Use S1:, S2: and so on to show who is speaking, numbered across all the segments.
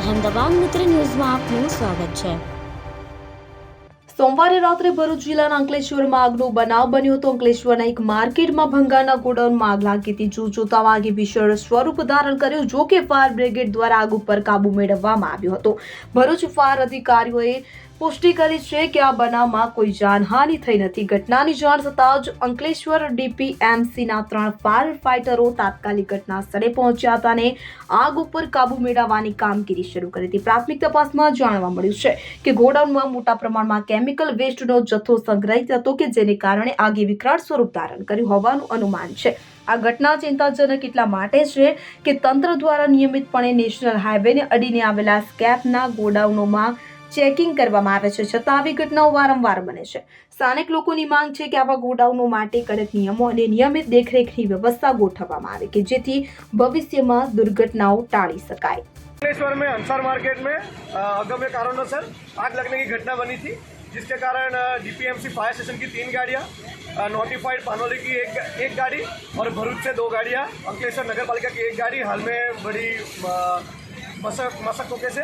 S1: અહેમદાબાદ મિત્ર ન્યૂઝમાં આપનું સ્વાગત છે।
S2: સોમવારે રાત્રે ભરૂચ જિલ્લાના અંકલેશ્વરમાં આગનો બનાવ બન્યો હતો। અંકલેશ્વરના એક માર્કેટમાં ભંગારના ગોડાઉનમાં આગ લાગી હતી। જોતજોતામાં આગે ભીષણ સ્વરૂપ ધારણ કર્યું। જો કે ફાયર બ્રિગેડ દ્વારા આગ ઉપર કાબુ મેળવવામાં આવ્યો હતો। ભરૂચ ફાયર અધિકારીઓએ પુષ્ટિ કરી છે કે આ બનાવમાં કોઈ જાનહાનિ થઈ નથી। ઘટનાની જાણ થતાં જ અંકલેશ્વર ડીપીએમસીના 3 ફાયર ફાઇટરો તાત્કાલિક ઘટના સ્થળે પહોંચ્યા હતા અને આગ ઉપર કાબુ મેળવવાની કામગીરી શરૂ કરી હતી। પ્રાથમિક તપાસમાં જાણવા મળ્યું છે કે ગોડાઉનમાં મોટા પ્રમાણમાં કેમિકલ વેસ્ટનો જથ્થો સંગ્રહિત હતો કે જેને કારણે આગે વિકરાળ સ્વરૂપ ધારણ કર્યું હોવાનું અનુમાન છે। આ ઘટના ચિંતાજનક એટલા માટે છે કે તંત્ર દ્વારા નિયમિતપણે નેશનલ હાઈવેને અડીને આવેલા સ્કેપના ગોડાઉનોમાં ચેકિંગ કરવામાં આવે છે, છતાં આવી ઘટનાઓ વારંવાર બને છે। સ્થાનિક લોકોની માંગ છે કે આવા ગોડાઉનો માટે કડક નિયમો અને નિયમિત દેખરેખની વ્યवस्था ગોઠવવામાં આવે કે જેથી ભવિષ્યમાં દુર્ઘટનાઓ टाળી શકાય।
S3: अंकलेश्वर में अंसार मार्केट में अगम्य कारणों आग लगने की घटना बनी थी, जिसके कारण डीपीएमसी फायर स्टेशन की 3 गाड़ियाँ, नोटिफाइड पानोली की एक गाड़ी और भरूच से 2 गाड़ियाँ, अंकलेश्वर नगर पालिका की 1 गाड़ी हाल में बड़ी मशक्क़तों से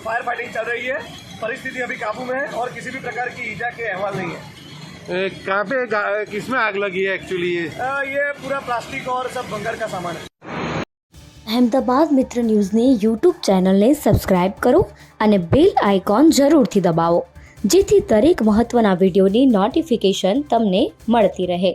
S3: फायर फाइटिंग चल रही है। परिस्थिति अभी काबू में है और किसी भी प्रकार की ईजा के अहवाल नहीं है।
S4: कहाँ पे किसमें आग लगी है एक्चुअली?
S3: ये पूरा प्लास्टिक और सब बंगर का सामान है।
S1: અહેમદાબાદ મિત્ર ન્યૂઝની યુટ્યુબ ચેનલને સબસ્ક્રાઇબ કરો અને બેલ આઇકોન જરૂરથી દબાવો, જેથી દરેક મહત્ત્વના વિડીયોની નોટિફિકેશન તમને મળતી રહે।